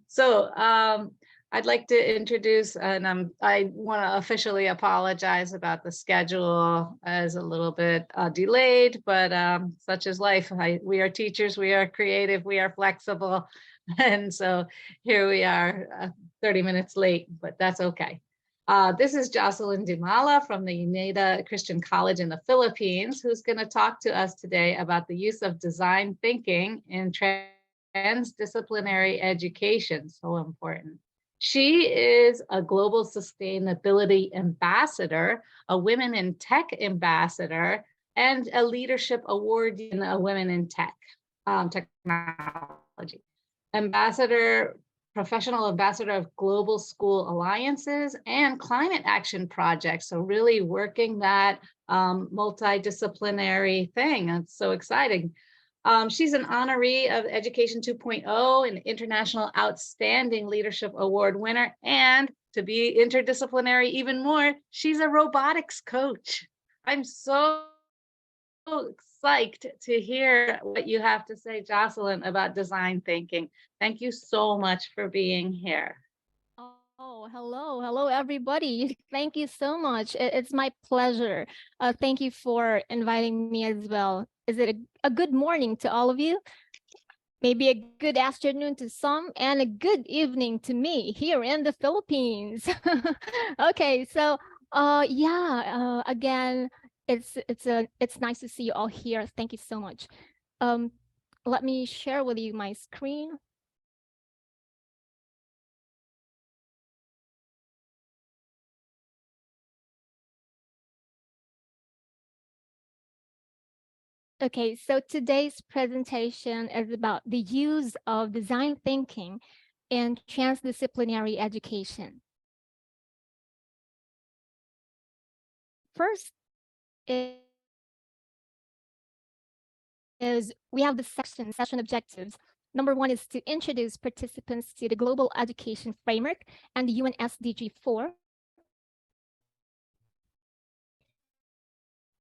So I'd like to introduce, and I want to officially apologize about the schedule as a little bit delayed, but such is life. We are teachers, we are creative, we are flexible. And so here we are, 30 minutes late, but that's okay. This is Jocelyn Dimaala from the UNEDA Christian College in the Philippines, who's going to talk to us today about the use of design thinking in transdisciplinary education, so important. She is a global sustainability ambassador, a women in tech ambassador, and a leadership award in a women in tech technology. Ambassador, professional ambassador of global school alliances and climate action projects. So really working that multidisciplinary thing. It's so exciting. She's an honoree of Education 2.0, an International Outstanding Leadership Award winner, and to be interdisciplinary even more, she's a robotics coach. I'm so psyched to hear what you have to say, Jocelyn, about design thinking. Thank you so much for being here. Oh, hello, everybody. Thank you so much. It's my pleasure. Thank you for inviting me as well. Is it a good morning to all of you? Maybe a good afternoon to some and a good evening to me here in the Philippines. Okay, so again, it's nice to see you all here. Thank you so much. Um, Let me share with you my screen. Okay, so today's presentation is about the use of design thinking in transdisciplinary education. First is we have the session objectives. Number one is to introduce participants to the global education framework and the UN SDG 4.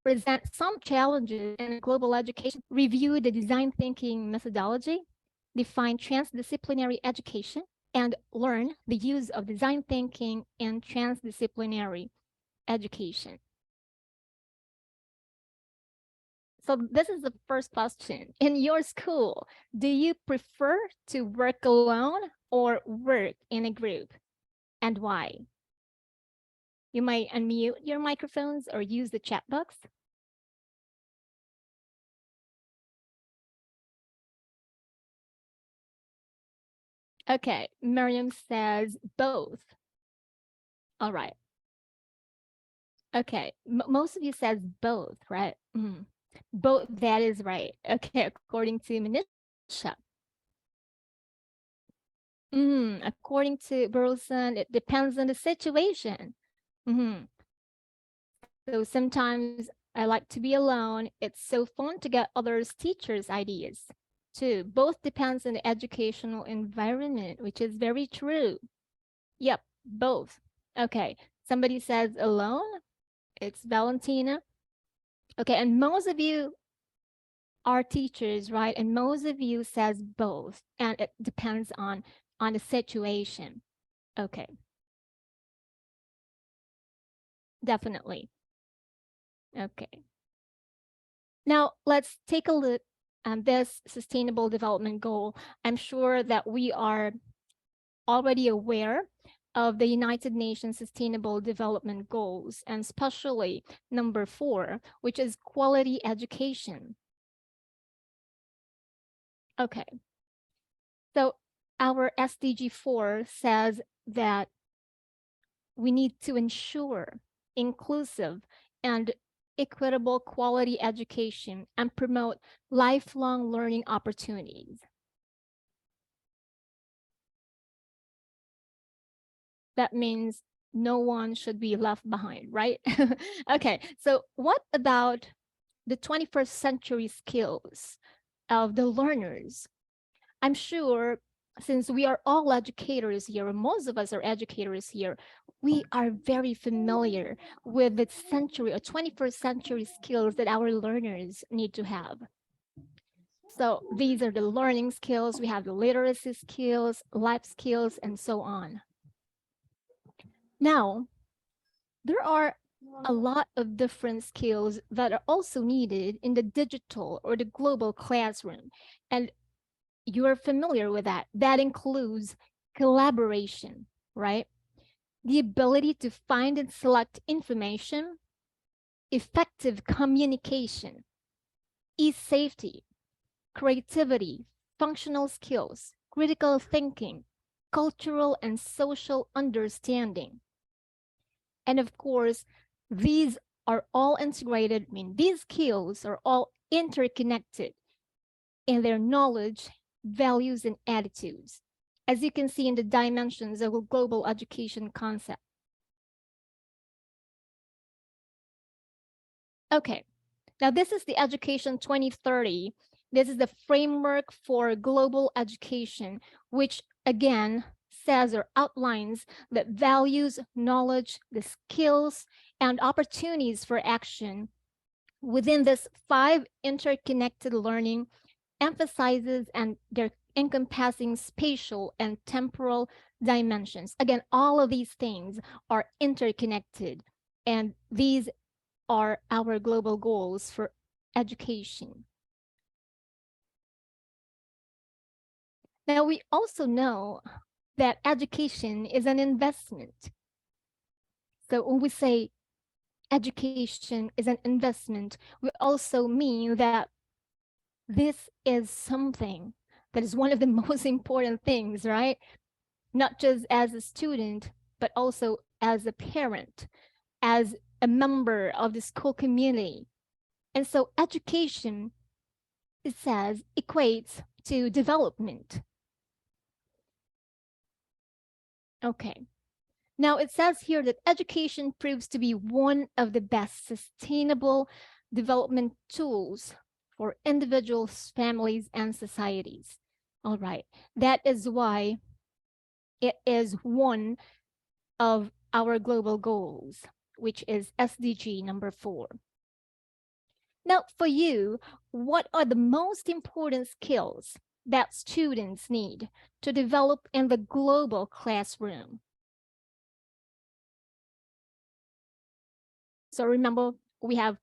Present some challenges in global education, review the design thinking methodology, define transdisciplinary education, and learn the use of design thinking in transdisciplinary education. So this is the first question. In your school, do you prefer to work alone or work in a group? And why? You might unmute your microphones or use the chat box. Okay, Miriam says both. All right. Okay, most of you says both, right? Both, that is right. Okay, according to Manisha. According to Burleson, it depends on the situation. So sometimes I like to be alone. It's so fun to get others' teachers' ideas. Too, both depends on the educational environment, which is very true. Yep, both. Okay, somebody says alone. It's Valentina. Okay, and most of you are teachers, right? And most of you says both, and it depends on the situation. Okay. Definitely. Okay. Now let's take a look at this sustainable development goal. I'm sure that we are already aware of the United Nations Sustainable Development Goals, and especially number 4, which is quality education. Okay. So our SDG 4 says that we need to ensure inclusive and equitable quality education and promote lifelong learning opportunities. That means no one should be left behind, right? Okay, so what about the 21st century skills of the learners? I'm sure since we are all educators here, most of us are educators here, we are very familiar with the century or 21st century skills that our learners need to have. So these are the learning skills. We have the literacy skills, life skills, and so on. Now, there are a lot of different skills that are also needed in the digital or the global classroom. And you're familiar with that. That includes collaboration, right? The ability to find and select information, effective communication, e-safety, creativity, functional skills, critical thinking, cultural and social understanding. And of course, these are all integrated, I mean, these skills are all interconnected in their knowledge, values, and attitudes, as you can see in the dimensions of a global education concept. Okay, now this is the Education 2030. This is the framework for global education, which again says or outlines that values, knowledge, the skills, and opportunities for action within this 5 interconnected learning emphasizes and they're encompassing spatial and temporal dimensions. Again, all of these things are interconnected, and these are our global goals for education. Now, we also know that education is an investment. So when we say education is an investment, we also mean that this is something that is one of the most important things, right? Not just as a student, but also as a parent, as a member of the school community. And so education, it says, equates to development. Okay. Now it says here that education proves to be one of the best sustainable development tools for individuals, families, and societies. All right. That is why it is one of our global goals, which is SDG number 4. Now, for you, what are the most important skills that students need to develop in the global classroom? So remember, we have,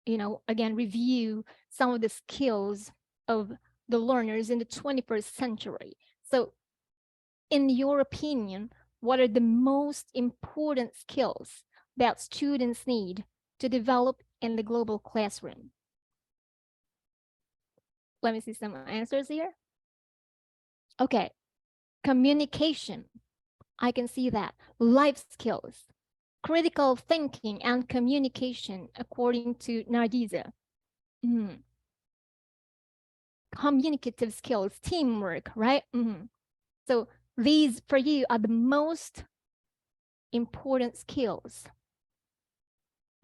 again, review some of the skills of the learners in the 21st century. So in your opinion, what are the most important skills that students need to develop in the global classroom? Let me see some answers here. Okay, communication. I can see that. Life skills, critical thinking and communication, according to Nardiza. Communicative skills, teamwork, right? So these for you are the most important skills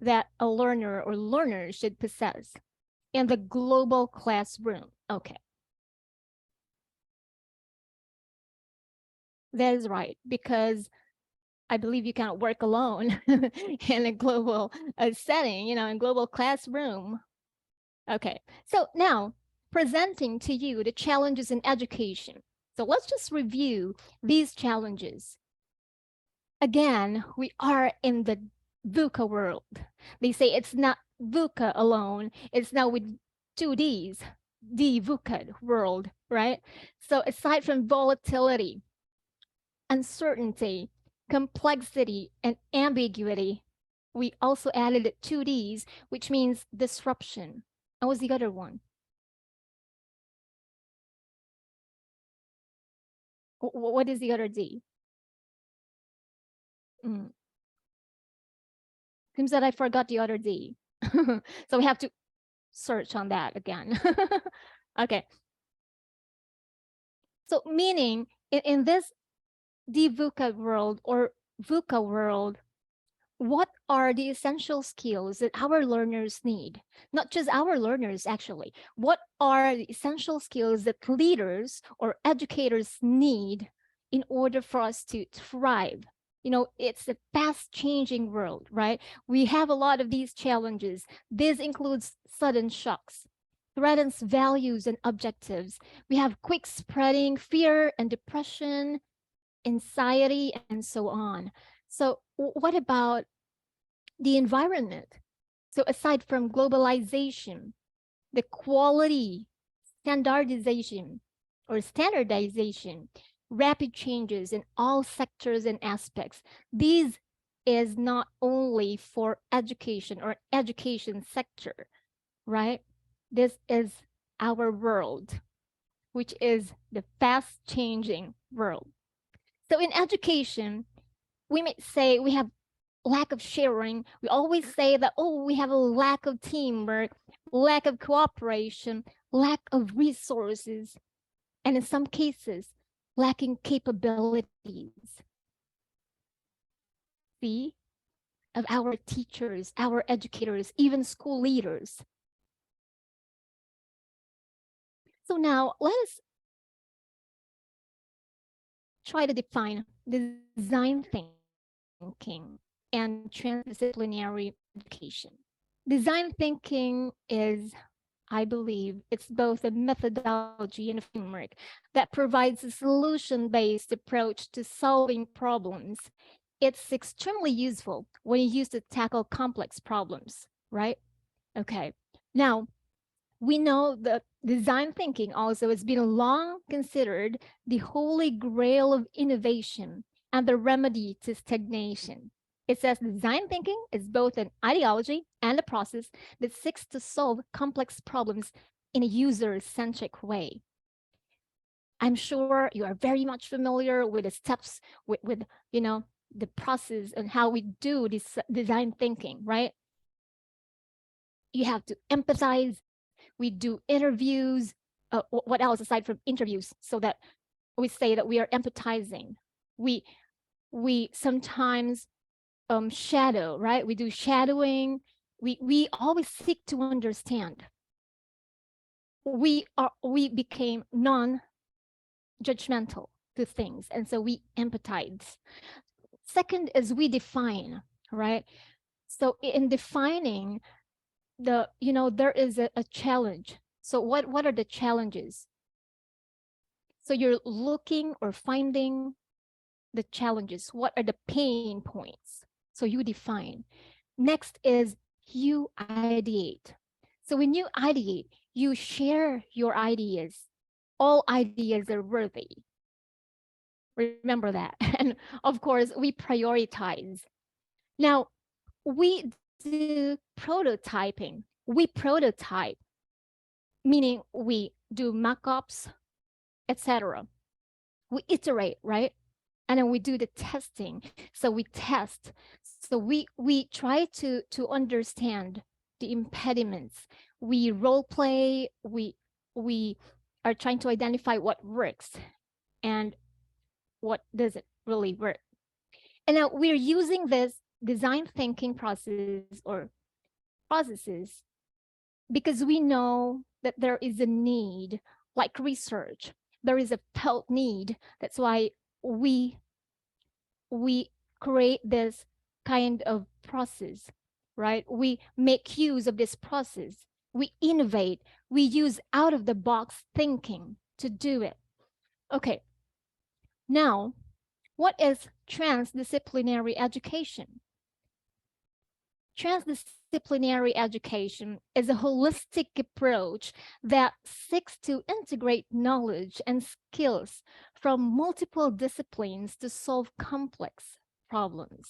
that a learner or learners should possess in the global classroom. Okay. That is right, because I believe you can't work alone in a global setting, in global classroom. Okay, so now presenting to you the challenges in education. So let's just review these challenges. Again, we are in the VUCA world. They say it's not VUCA alone, it's now with 2Ds, the VUCA world, right? So aside from volatility, uncertainty, complexity, and ambiguity, we also added 2Ds, which means disruption. And what's the other one? What is the other D? Seems that I forgot the other D. So we have to search on that again. Okay. So meaning in this VUCA world or VUCA world, what are the essential skills that our learners need? Not just our learners, actually. What are the essential skills that leaders or educators need in order for us to thrive? It's a fast-changing world, right? We have a lot of these challenges. This includes sudden shocks, threatens values and objectives. We have quick spreading fear and depression, anxiety, and so on. So, what about the environment? So, aside from globalization, the quality, standardization, rapid changes in all sectors and aspects, these is not only for education or education sector, right? This is our world, which is the fast changing world. So in education, we may say we have lack of sharing. We always say that, oh, we have a lack of teamwork, lack of cooperation, lack of resources, and in some cases, lacking capabilities. See, of our teachers, our educators, even school leaders. So now let us try to define design thinking and transdisciplinary education. Design thinking is, I believe, it's both a methodology and a framework that provides a solution-based approach to solving problems. It's extremely useful when you use to tackle complex problems, right? Okay. Now, we know that design thinking also has been long considered the holy grail of innovation and the remedy to stagnation. It says design thinking is both an ideology and a process that seeks to solve complex problems in a user-centric way. I'm sure you are very much familiar with the steps with the process and how we do this design thinking, right? You have to empathize. We do interviews. What else aside from interviews? So that we say that we are empathizing. We sometimes shadow, right? We do shadowing. We always seek to understand. We became non-judgmental to things, and so we empathize. Second is we define, right? So in defining there is a challenge. So what are the challenges? So you're looking or finding the challenges. What are the pain points? So you define. Next is you ideate. So when you ideate, you share your ideas. All ideas are worthy. Remember that. And of course, we prioritize. Now, we do prototyping. We prototype, meaning we do mock-ups, etc. We iterate, right? And then we do the testing. So we test. So we try to understand the impediments. We role play. We are trying to identify what works and what doesn't really work. And now we're using this design thinking process or processes because we know that there is a need, like research. There is a felt need. That's why we create this kind of process, right? We make use of this process. We innovate. We use out of the box thinking to do it. Okay. Now, what is transdisciplinary education? Transdisciplinary education is a holistic approach that seeks to integrate knowledge and skills from multiple disciplines to solve complex problems.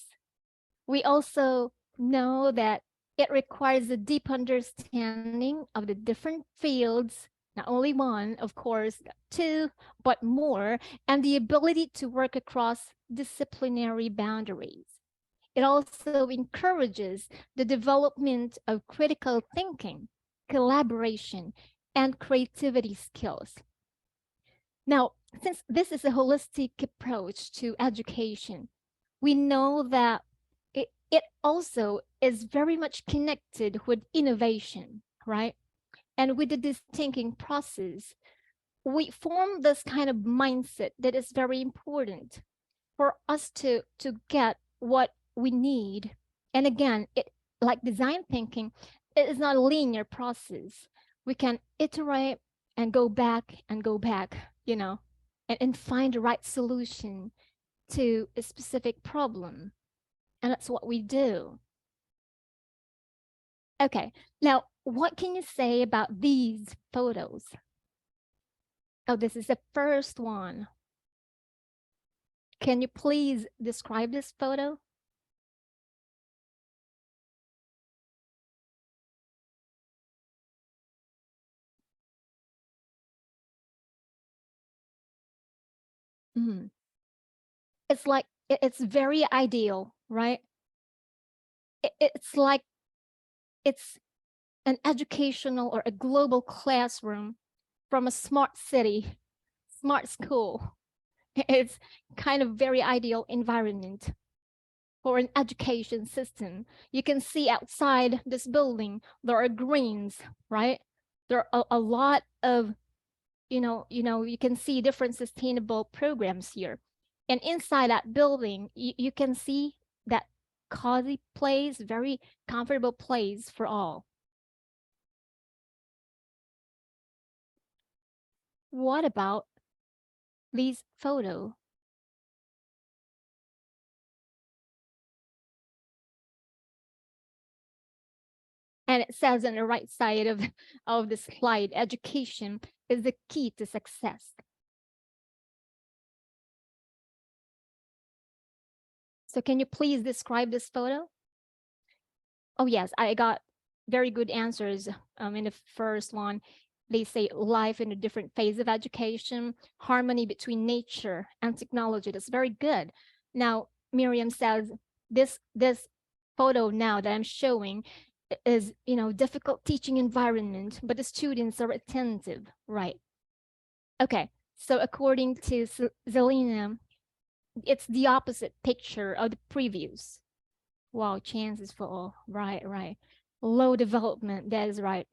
We also know that it requires a deep understanding of the different fields, not only one, of course, two, but more, and the ability to work across disciplinary boundaries. It also encourages the development of critical thinking, collaboration, and creativity skills. Now, since this is a holistic approach to education, we know that it also is very much connected with innovation, right? And with this thinking process, we form this kind of mindset that is very important for us to get what we need. And again, it like design thinking, it is not a linear process. We can iterate and go back and go back, and find the right solution to a specific problem. And that's what we do. Okay, now what can you say about these photos? Oh, this is the first one. Can you please describe this photo? Mm. It's like, it's very ideal, right? It's like it's an educational or a global classroom from a smart city, smart school. It's kind of very ideal environment for an education system. You can see outside this building, there are greens, right? There are a lot of, you can see different sustainable programs here. And inside that building, you can see that cozy place, very comfortable place for all. What about this photo? And it says on the right side of the slide, education is the key to success. So can you please describe this photo? Oh yes, I got very good answers in the first one. They say life in a different phase of education, harmony between nature and technology. That's very good. Now, Miriam says this photo now that I'm showing is, difficult teaching environment, but the students are attentive, right? Okay, so according to Zelina, it's the opposite picture of the previous. Wow, chances for all. Right, right. Low development, that is right.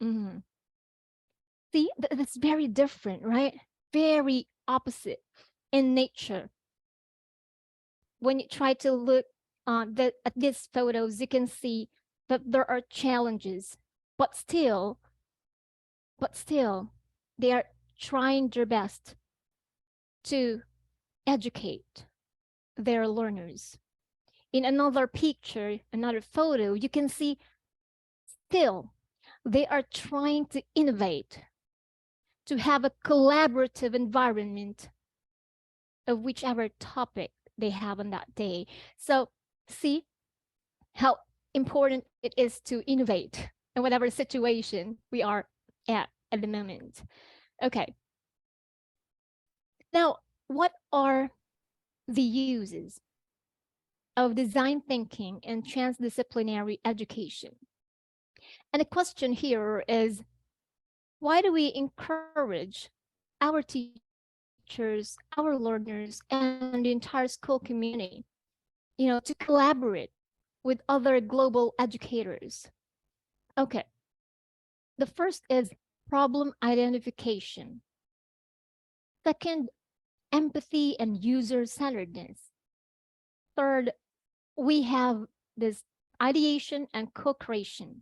See, that's very different, right? Very opposite in nature. When you try to look at these photos, you can see that there are challenges, but still, they are trying their best to educate their learners. In another picture, another photo, you can see still they are trying to innovate, to have a collaborative environment of whichever topic they have on that day. So see how important it is to innovate in whatever situation we are at the moment. Okay. Now, what are the uses of design thinking in transdisciplinary education? And the question here is, why do we encourage our teachers, our learners, and the entire school community, to collaborate with other global educators? Okay, the first is problem identification. Second, empathy and user-centeredness. Third, we have this ideation and co-creation.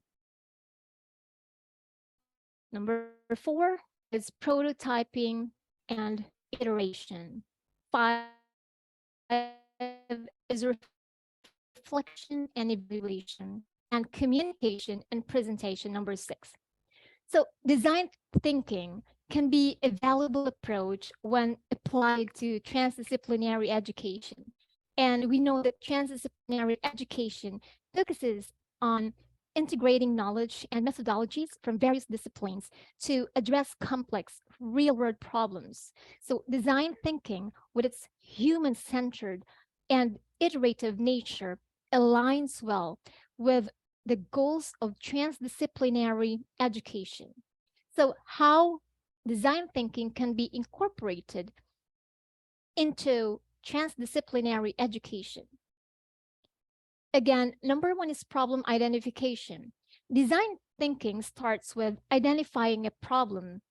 Number 4 is prototyping and iteration. 5 is reflection and evaluation, and communication and presentation, number 6. So design thinking can be a valuable approach when applied to transdisciplinary education. And we know that transdisciplinary education focuses on integrating knowledge and methodologies from various disciplines to address complex real-world problems. So design thinking, with its human-centered and iterative nature, aligns well with the goals of transdisciplinary education. So how design thinking can be incorporated into transdisciplinary education? Again, number 1 is problem identification. Design thinking starts with identifying a problem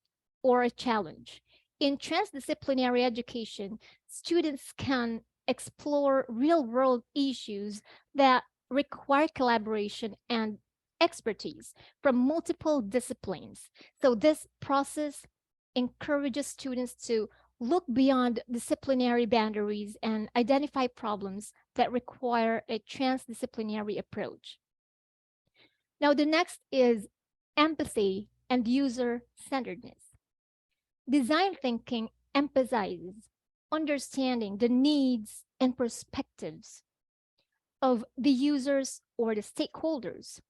or a challenge. In transdisciplinary education, students can explore real-world issues that require collaboration and expertise from multiple disciplines. So this process encourages students to look beyond disciplinary boundaries and identify problems that require a transdisciplinary approach. Now, the next is empathy and user centeredness. Design thinking emphasizes understanding the needs and perspectives of the users or the stakeholders.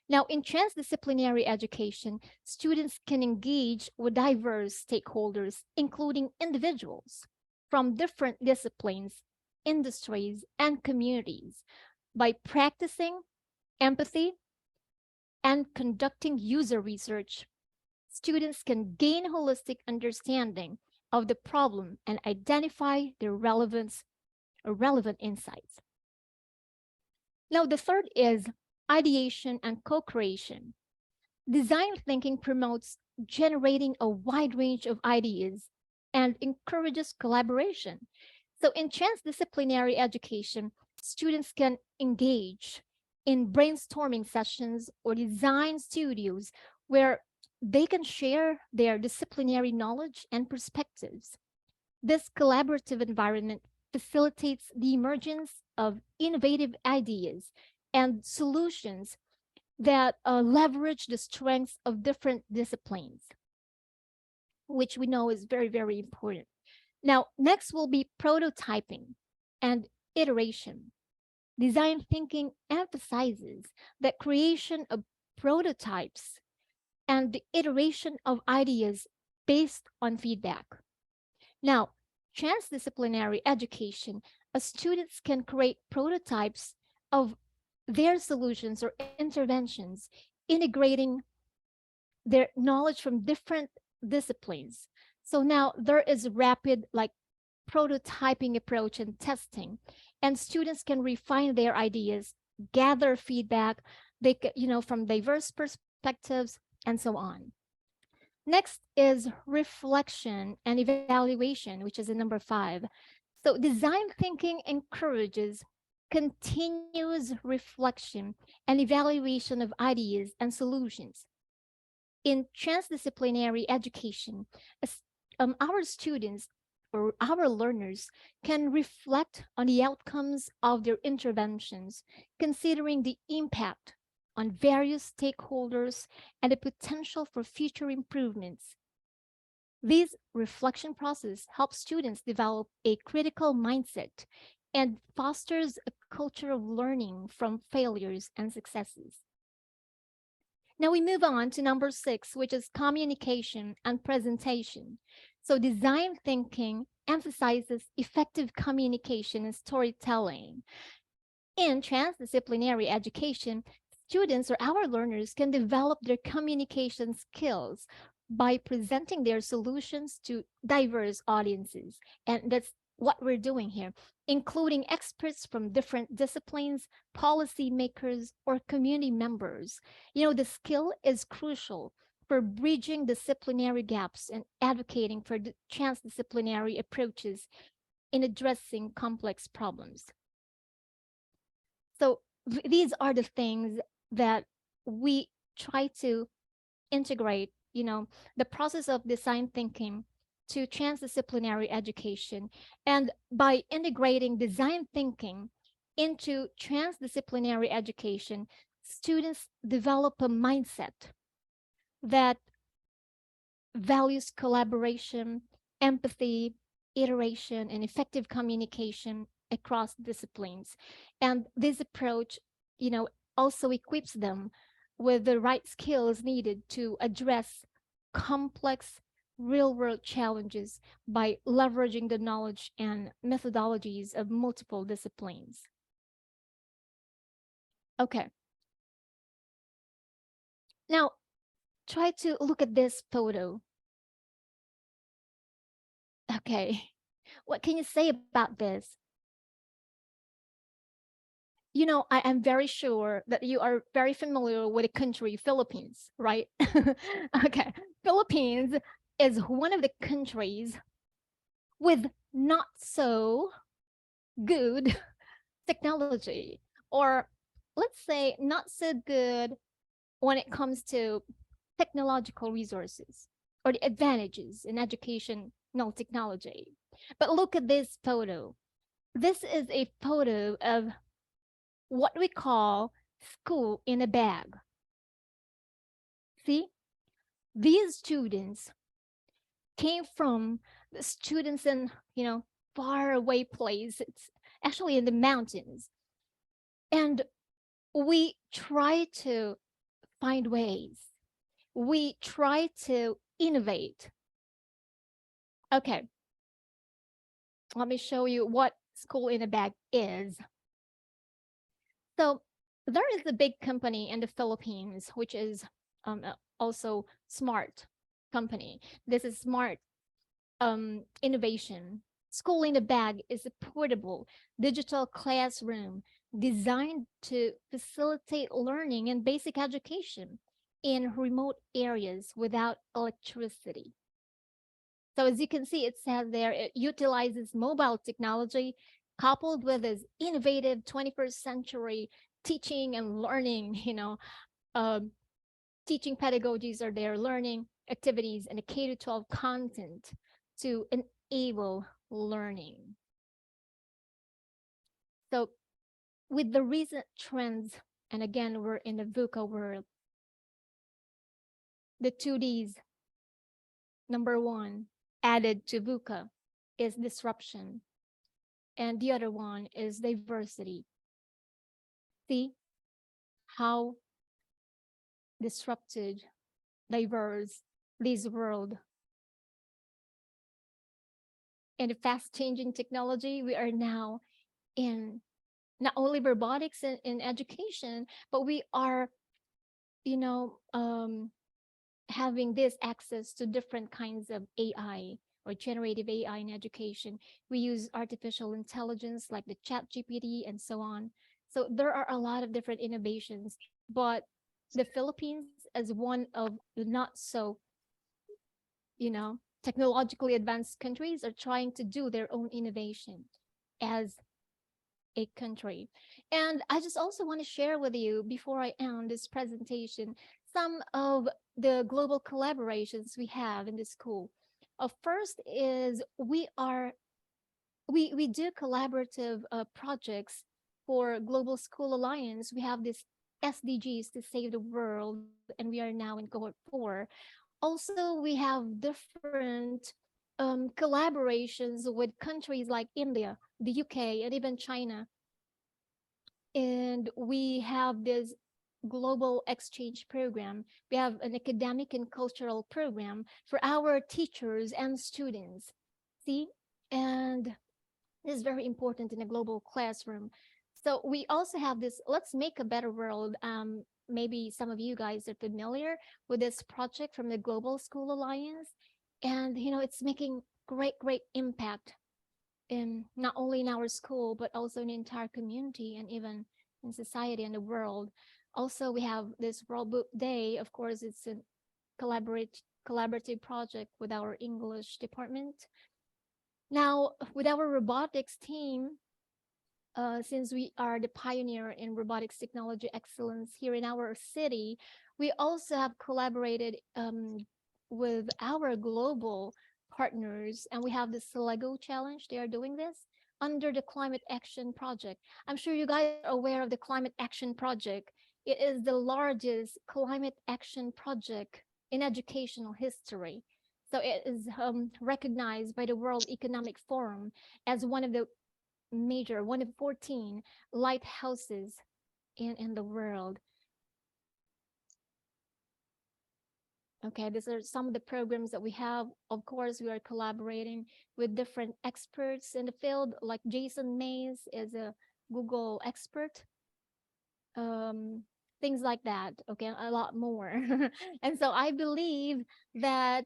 Now, in transdisciplinary education, students can engage with diverse stakeholders, including individuals from different disciplines, industries, and communities, by practicing empathy and conducting user research. Students can gain holistic understanding of the problem and identify the relevant insights. Now, the third is ideation and co creation. Design thinking promotes generating a wide range of ideas and encourages collaboration. So, in transdisciplinary education, students can engage in brainstorming sessions or design studios where they can share their disciplinary knowledge and perspectives. This collaborative environment facilitates the emergence of innovative ideas and solutions that leverage the strengths of different disciplines, which we know is very, very important. Now, next will be prototyping and iteration. Design thinking emphasizes the creation of prototypes and the iteration of ideas based on feedback. Now, transdisciplinary education, students can create prototypes of their solutions or interventions, integrating their knowledge from different disciplines. So now there is rapid like prototyping approach and testing, and students can refine their ideas, gather feedback, from diverse perspectives, and so on. Next is reflection and evaluation, which is in number 5. So design thinking encourages continuous reflection and evaluation of ideas and solutions. In transdisciplinary education, our students or our learners can reflect on the outcomes of their interventions, considering the impact on various stakeholders and the potential for future improvements. This reflection process helps students develop a critical mindset and fosters a culture of learning from failures and successes. Now we move on to number 6, which is communication and presentation. So design thinking emphasizes effective communication and storytelling. In transdisciplinary education, students or our learners can develop their communication skills by presenting their solutions to diverse audiences. And that's what we're doing here, including experts from different disciplines, policymakers, or community members. The skill is crucial for bridging disciplinary gaps and advocating for the transdisciplinary approaches in addressing complex problems. So these are the things that we try to integrate, the process of design thinking to transdisciplinary education. And by integrating design thinking into transdisciplinary education, students develop a mindset that values collaboration, empathy, iteration, and effective communication across disciplines. And this approach, also equips them with the right skills needed to address complex real world challenges by leveraging the knowledge and methodologies of multiple disciplines. Okay. Now, try to look at this photo. Okay. What can you say about this? I am very sure that you are very familiar with the country Philippines, right? Okay. Philippines is one of the countries with not so good technology, or let's say not so good when it comes to technological resources or the advantages in educational technology. But look at this photo. This is a photo of what we call school in a bag. See, these students came from the students in, far away place. It's actually in the mountains. And we try to find ways. We try to innovate. Okay, let me show you what school in a bag is. So there is a big company in the Philippines, which is also smart company. This is smart innovation. School in a Bag is a portable digital classroom designed to facilitate learning and basic education in remote areas without electricity. So as you can see, it says there, it utilizes mobile technology coupled with this innovative 21st century teaching and learning, um, teaching pedagogies are there, learning activities and the K to 12 content to enable learning. So with the recent trends, and again, we're in the VUCA world, the 2Ds, number one, added to VUCA is disruption. And the other one is diversity. See how disrupted, diverse this world. In the fast changing technology, we are now in not only robotics in education, but we are, you know, um, having this access to different kinds of AI or generative AI in education. We use artificial intelligence like the chat GPT and so on. So there are a lot of different innovations, but the Philippines as one of the not so, technologically advanced countries are trying to do their own innovation as a country. And I just also want to share with you before I end this presentation some of the global collaborations we have in the school. First is we do collaborative projects for Global School Alliance. We have this SDGs to save the world, and we are now in cohort 4. Also, we have different collaborations with countries like India, the UK, and even China. And we have this global exchange program. We have an academic and cultural program for our teachers and students. See? And this is very important in a global classroom. So we also have this Let's Make a Better World. Maybe some of you guys are familiar with this project from the Global School Alliance. And, it's making great impact in not only in our school, but also in the entire community and even in society and the world. Also, we have this World Book Day. Of course, it's a collaborative project with our English department. Now, with our robotics team, since we are the pioneer in robotics technology excellence here in our city, we also have collaborated with our global partners, and we have this Lego challenge. They are doing this under the Climate Action Project. I'm sure you guys are aware of the Climate Action Project. It is the largest climate action project in educational history. So it is recognized by the World Economic Forum as one of 14 lighthouses in the world. Okay, these are some of the programs that we have. Of course, we are collaborating with different experts in the field, like Jason Mays is a Google expert. Things like that. Okay, a lot more. And so I believe that,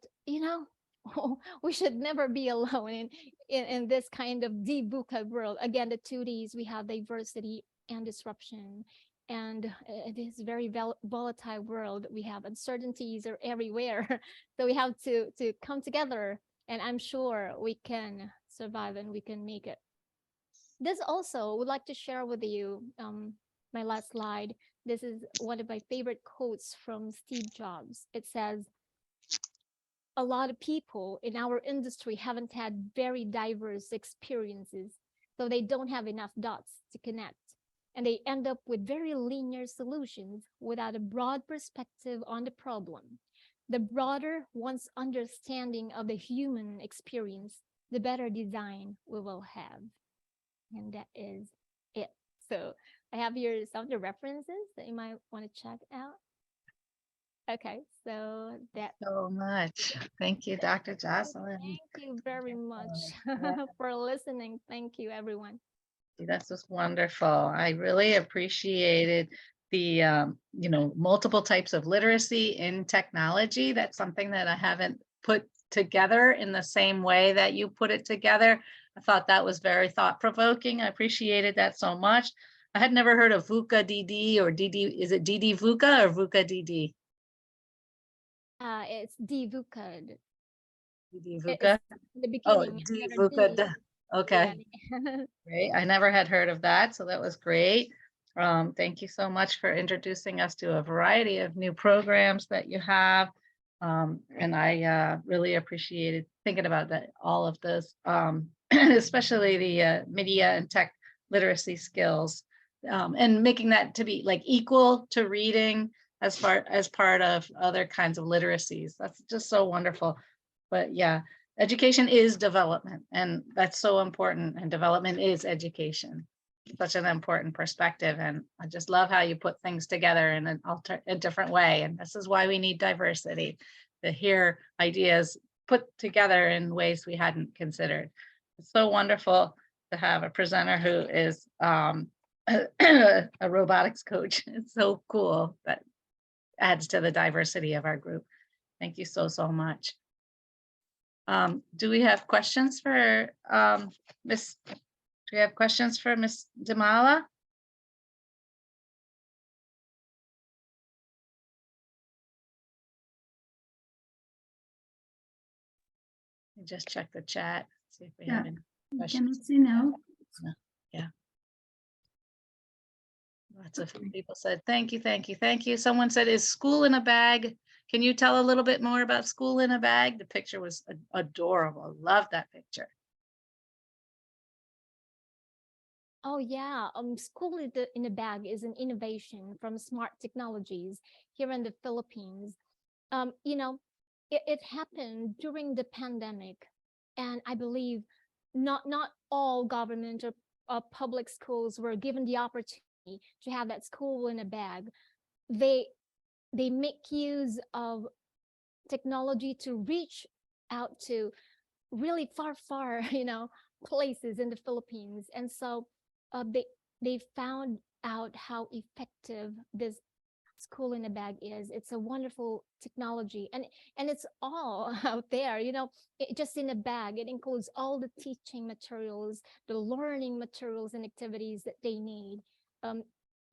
we should never be alone in this kind of debuka world. Again, the 2Ds, we have diversity and disruption. And it is very volatile world. We have uncertainties are everywhere. So we have to come together, and I'm sure we can survive and we can make it. This also would like to share with you my last slide. This is one of my favorite quotes from Steve Jobs. It says, a lot of people in our industry haven't had very diverse experiences, so they don't have enough dots to connect. And they end up with very linear solutions without a broad perspective on the problem. The broader one's understanding of the human experience, the better design we will have. And that is it. So I have here some of the references that you might want to check out. Okay, so that's So much. Thank you, Dr. Jocelyn. Thank you very much Yeah. for listening. Thank you, everyone. That's just wonderful. I really appreciated the multiple types of literacy in technology. That's something that I haven't put together in the same way that you put it together. I thought that was very thought-provoking. I appreciated that so much. I had never heard of VUCA DD or DD. Is it DD VUCA or VUCA DD? It's DVUCA. DD It's VUCA? in the Oh, beginning. D Letter VUCA. D. Okay. Yeah. Great. I never had heard of that, so that was great. Thank you so much for introducing us to a variety of new programs that you have. And I really appreciated thinking about that, all of this, especially the media and tech literacy skills, and making that to be like equal to reading as part of other kinds of literacies. That's just so wonderful. But yeah, education is development, and that's so important. And development is education. Such an important perspective. And I just love how you put things together in a different way. And this is why we need diversity, to hear ideas put together in ways we hadn't considered. It's so wonderful to have a presenter who is a robotics coach. It's so cool. That adds to the diversity of our group. Thank you so, so much. Do we have questions for Miss? Do we have questions for Miss Dimaala? Just check the chat, see if we have any I questions. cannot see now. Yeah. Lots of people said, thank you, thank you, thank you. Someone said, is school in a bag? Can you tell a little bit more about school in a bag? The picture was adorable. Love that picture. Oh yeah, school in a bag is an innovation from Smart Technologies here in the Philippines. It happened during the pandemic, and I believe not all government or public schools were given the opportunity to have that school in a bag. They make use of technology to reach out to really far places in the Philippines, and so they found out how effective this school in a bag is. It's a wonderful technology, and it's all out there, just in a bag. It includes all the teaching materials, the learning materials and activities that they need,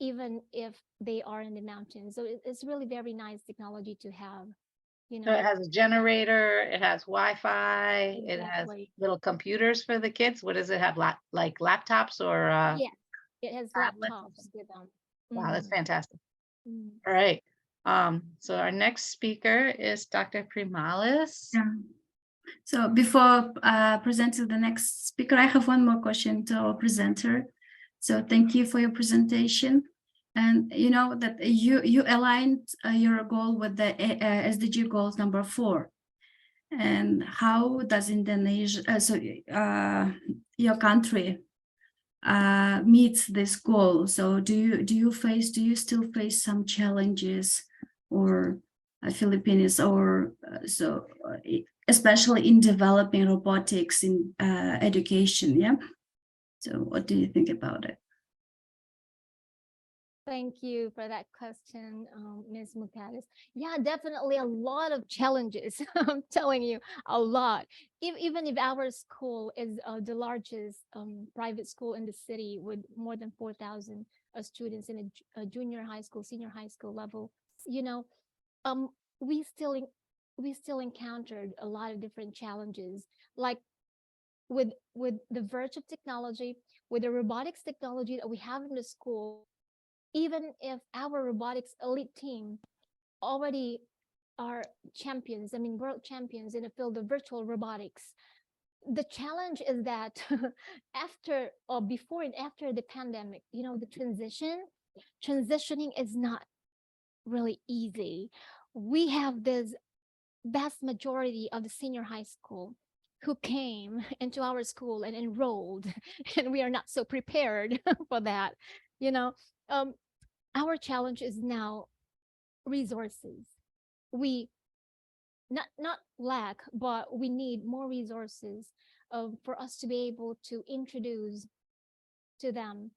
even if they are in the mountains. So it's really very nice technology to have. So it has a generator, it has Wi-Fi, it has Exactly. little computers for the kids. What does it have? Like laptops or Yeah, it has tablets? laptops with them. Wow, that's Mhm. fantastic. Mhm. All right. So our next speaker is Dr. Primalis. Yeah. So before presenting the next speaker, I have one more question to our presenter. So thank you for your presentation. And you know that you aligned your goal with the SDG goals number 4. And how does Indonesia, your country meets this goal? So do you still face some challenges, or Philippines, or especially in developing robotics in education? Yeah. So what do you think about it? Thank you for that question, Ms. Mukalis. Yeah, definitely a lot of challenges. I'm telling you, a lot. Even if our school is the largest private school in the city with more than 4,000 students in a junior high school, senior high school level, um, we still we still encountered a lot of different challenges, like with the verge of technology, with the robotics technology that we have in the school. even if our robotics elite team already are champions, I mean, world champions in the field of virtual robotics, the challenge is that after or before and after the pandemic, you know, the transitioning is not really easy. We have this vast majority of the senior high school who came into our school and enrolled, and we are not so prepared for that. You know, our challenge is now resources. We not lack, but we need more resources for us to be able to introduce to them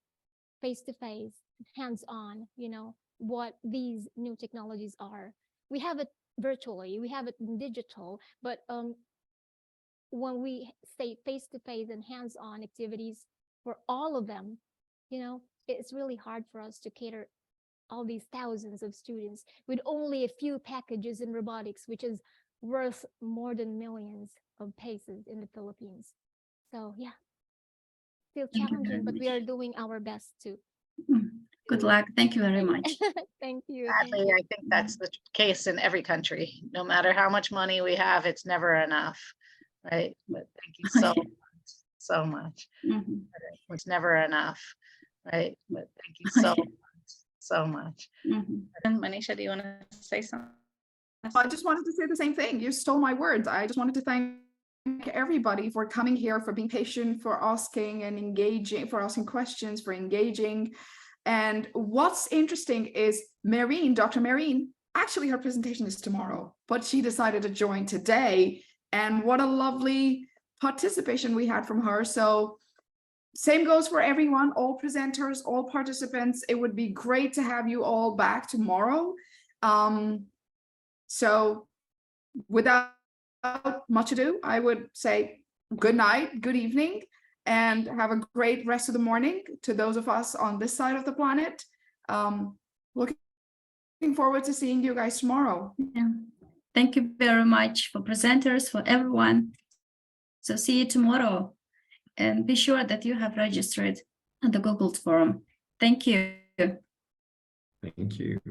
face to face, hands on, you know, what these new technologies are. We have it virtually, we have it in digital, but when we say face to face and hands on activities for all of them, you know, it's really hard for us to cater all these thousands of students with only a few packages in robotics, which is worth more than millions of pesos in the Philippines. So yeah, still Thank you very challenging, but we much. are doing our best to. Good luck. Thank you very much. Thank you. Sadly, I think that's the case in every country. No matter how much money we have, it's never enough, right? But thank you so much. Mhm. It's never enough, right? But thank you so much. Mhm. Manisha, do you want to say something? I just wanted to say the same thing. You stole my words. I just wanted to thank everybody for coming here, for being patient, for asking and engaging, for asking questions, for engaging. And what's interesting is Dr. Marine, actually her presentation is tomorrow, but she decided to join today. And what a lovely participation we had from her. So same goes for everyone, all presenters, all participants. It would be great to have you all back tomorrow. So without much ado, I would say good night, good evening, and have a great rest of the morning to those of us on this side of the planet. Looking forward to seeing you guys tomorrow. Yeah. Thank you very much for presenters, for everyone. So see you tomorrow, and be sure that you have registered on the Google forum. Thank you. Thank you.